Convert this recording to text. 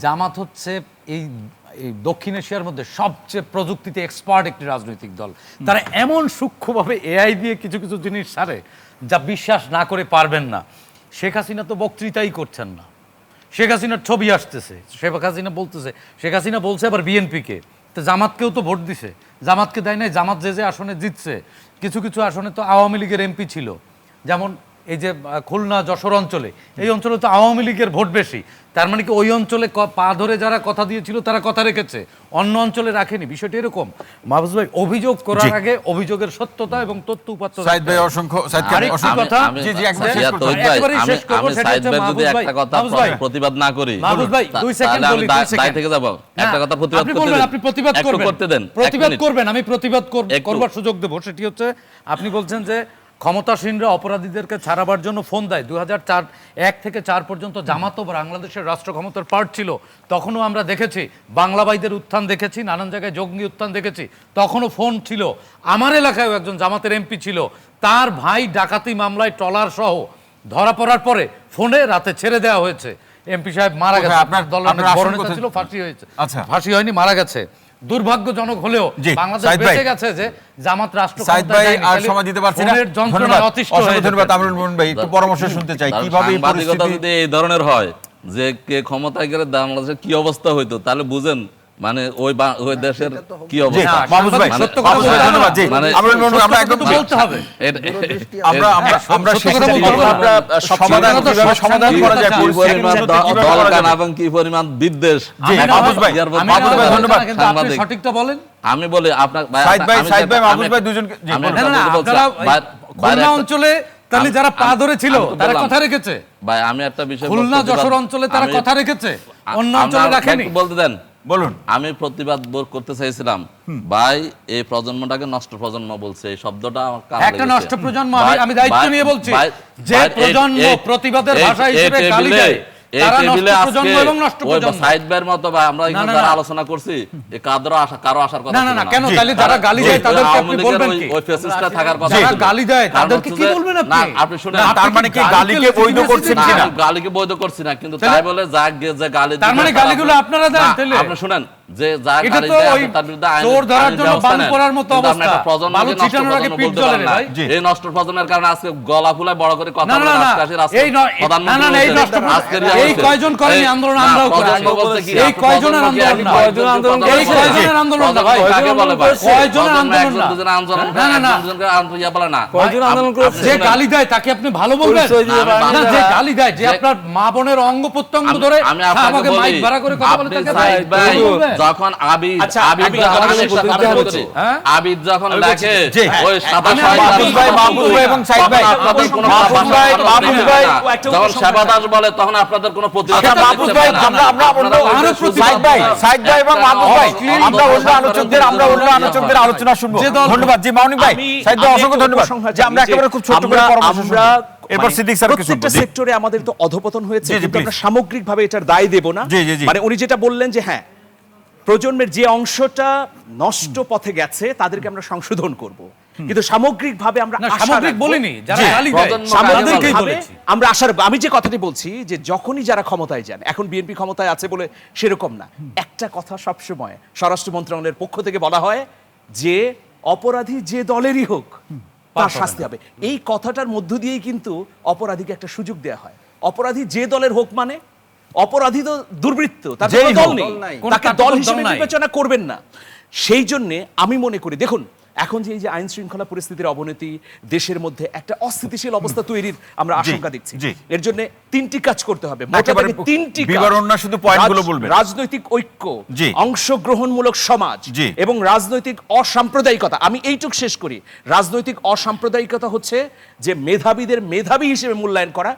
জামাত হচ্ছে এই দক্ষিণ এশিয়ার মধ্যে সবচেয়ে প্রযুক্তিতে এক্সপার্ট একটি রাজনৈতিক দল। তারা এমন সূক্ষ্মভাবে এআই দিয়ে কিছু কিছু জিনিস সারে যা বিশ্বাস না করে পারবেন না। শেখ হাসিনা তো বক্তৃতাই করছেন না, শেখ হাসিনার ছবি আসতেছে, শেখ হাসিনা বলতেছে, শেখ হাসিনা বলছে আবার বিএনপিকে, তো জামাতকেও তো ভোট দিছে, জামাতকে দেয় নাই, জামাত যে যে আসনে জিতছে, কিছু কিছু আসনে তো আওয়ামী লীগের এমপি ছিল, যেমন এই যে খুলনা যশোর অঞ্চলে, এই অঞ্চলে তো আওয়ামী লীগের ভোট বেশি। তার মানে কি ওই অঞ্চলে পা ধরে যারা কথা দিয়েছিল তারা কথা রেখেছে, অন্য অঞ্চলে রাখেনি। বিষয়টি এরকম। মাহফুজ ভাই, অভিযোগ করার আগে অভিযোগের সত্যতা এবং তথ্য উপাত্ত। সাইদ ভাই অসংখ্য কথা জি জি একদম শেষ করব। সেটা হচ্ছে মাহফুজ ভাই, একটা কথা প্রতিবাদ না করি, মাহফুজ ভাই 2 সেকেন্ড বলি, 2 সেকেন্ড থেকে যাব। একটা কথা প্রতিবাদ করতে দেন, আপনি প্রতিবাদ করবেন, করতে দেন, প্রতিবাদ করবেন, আমি প্রতিবাদ করবার সুযোগ দেব। সেটি হচ্ছে, আপনি বলছেন যে ক্ষমতাসীনরা অপরাধীদেরকে ছাড়াবার জন্য ফোন দেয়। 2001 থেকে 4 পর্যন্ত জামাতও বাংলাদেশের রাষ্ট্র ক্ষমতার পার্ট ছিল, তখনও আমরা দেখেছি বাংলাবাইদের উত্থান দেখেছি, নানান জায়গায় জঙ্গি উত্থান দেখেছি, তখনও ফোন ছিল। আমার এলাকায়ও একজন জামাতের এমপি ছিল, তার ভাই ডাকাতি মামলায় ট্রলার সহ ধরা পড়ার পরে ফোনে রাতে ছেড়ে দেওয়া হয়েছে। এমপি সাহেব মারা গেছে, আপনার দলের বড় নেতা ছিল, ফাঁসি হয়েছে, ফাঁসি হয়নি, মারা গেছে। দুর্ভাগ্যজনক হলেও বাংলাদেশ বেঁচে গেছে যে জামাত রাষ্ট্র ক্ষমতায় আর সময় দিতে পারছি না। ধন্যবাদ আমরুল মোহন ভাই, একটু পরামর্শ শুনতে চাই কিভাবে এই পরিস্থিতি যদি এই ধরনের হয় যে কে ক্ষমতায় গেলে বাংলাদেশের কি অবস্থা হইতো, তাহলে বুঝেন মানে ওই দেশের কি অবস্থা। মাহফুজ ভাই সত্য কথা বলে, ধন্যবাদ। জি আমরুল মোহন, আমরা একদম বলতে হবে, আমরা সমাধান করা যায় এবং কি পরিমাণ বিদ্বেষ। মাহফুজ ভাই ধন্যবাদ, আপনি সঠিকটা বলেন। আমি বলি আপনার সাইদ ভাই মাহফুজ ভাই দুজনকে খুলনা অঞ্চলে তাহলে যারা পা ধরেছিল তারা কথা রেখেছে ভাই। আমি একটা বিষয়, খুলনা যশোর অঞ্চলে তারা কথা রেখেছে, অন্য অঞ্চলে রাখেনি। বলতে দেন, বলুন। আমি প্রতিবাদ করতে চাইছিলাম ভাই, এই প্রজন্মটাকে নষ্ট প্রজন্ম বলছে, এই শব্দটা আমার কানে লেগেছে। একটা নষ্ট প্রজন্ম, আমি দায়িত্ব নিয়ে বলছি, যে প্রজন্ম প্রতিবাদের ভাষা হিসেবে গালি দেয় তারা নষ্ট প্রজন্ম এবং নষ্ট প্রজন্ম। সাইদ ভাইয়ের মতো ভাই, আমরা এখানে যারা আলোচনা করছি, এই কারো আসার কথা না, কেন তাহলে যারা গালি দেয় তাদেরকে আপনি বলবেন কি? ওই ফেসিস্টটা থাকার কথা, যারা গালি দেয় তাদেরকে কি বলবেন আপনি? না আপনি শুনেন, তার মানে কি গালিকে বৈধ করছেন কিনা? গালিকে বৈধ করছি না, কিন্তু তাই বলে যে গালি, তার মানে গালিগুলো আপনারা দেন। তাহলে আপনি শুনেন যে যা গালি দেয় তার বিরুদ্ধে আইন চোর ধরার জন্য বান করার মতো অবস্থা। বালু ছিটানোর আগে পিঠ জ্বলে ভাই। এই নষ্ট প্রজন্মের কারণে আজকে গলা ফুলায় বড় করে কথা বলে এই কয়জন করেনি আন্দোলন? আমরাও করি। এই কয়জনের আন্দোলন না, এই কয়জনের আন্দোলন না ভাই, কাকে বলে ভাই? কয়জনের আন্দোলন না, দুজনের আন্দোলন না ইয়া বলে না, কয়জন আন্দোলন করেছে? যে গালি দেয় তাকে আপনি ভালো বলবেন না? যে গালি দেয়, যে আপনার মা বোনের অঙ্গ প্রত্যঙ্গ ধরে আমাকে মাইক ভাড়া করে কথা বলে তাকে যখন আবিদ যখন দেখে ওই মাহফুজ ভাই এবং সাইদ ভাই, যখন শাবাদাস বলে তখন আপনাদের কোনো প্রতিবাদ। মাহফুজ ভাই, সাইদ ভাই এবং মাহফুজ ভাই, আমরা অন্য আলোচকদের আলোচনা শুনবো। ধন্যবাদ। জি মাউনিক ভাই, সাইদ ভাই অসংখ্য ধন্যবাদ। যে আমরা একেবারে খুব ছোট করে পরামর্শ শুনবো। এরপর সিদ্দিক স্যার কিছু প্রত্যেকটা সেক্টরে আমাদের তো অধপতন হয়েছে, কিন্তু আমরা সামগ্রিকভাবে এটার দায় দেব না। মানে উনি যেটা বললেন যে হ্যাঁ, প্রজন্মের যে অংশটা নষ্ট পথে গেছে তাদেরকে আমরা সংশোধন করব, কিন্তু সামগ্রিকভাবে আমরা সামগ্রিক বলিনি, যারা গালি দেয় সামগ্রিকভাবে আমরা আশার, আমি যে কথাটি বলছি যে যখনই যারা ক্ষমতায় যান, এখন বিএনপি ক্ষমতায় আছে বলে সেরকম না, একটা কথা সবসময় স্বরাষ্ট্র মন্ত্রণালয়ের পক্ষ থেকে বলা হয় যে অপরাধী যে দলেরই হোক তার শাস্তি হবে। এই কথাটার মধ্য দিয়েই কিন্তু অপরাধীকে একটা সুযোগ দেওয়া হয়। অপরাধী যে দলের হোক মানে অপরাধী তো দুর্বৃত্ত, তার কোনো দল নেই, তাকে দল হিসেবে বিবেচনা করবেন না। সেই জন্য আমি মনে করি, দেখুন এখন যে এই যে আইন শৃঙ্খলা পরিস্থিতির অবনতি, দেশের মধ্যে একটা অস্থিতিশীল অবস্থা তৈরির আমরা আশঙ্কা দেখছি, এর জন্য 3টি কাজ করতে হবে। মোটামুটি 3টি বিবরণ না, শুধু পয়েন্টগুলো বলবেন। রাজনৈতিক ঐক্য, অংশগ্রহণমূলক সমাজ এবং রাজনৈতিক অসাম্প্রদায়িকতা। আমি এইটুক শেষ করি, রাজনৈতিক অসাম্প্রদায়িকতা হচ্ছে যে মেধাবীদের মেধাবী হিসেবে মূল্যায়ন করা।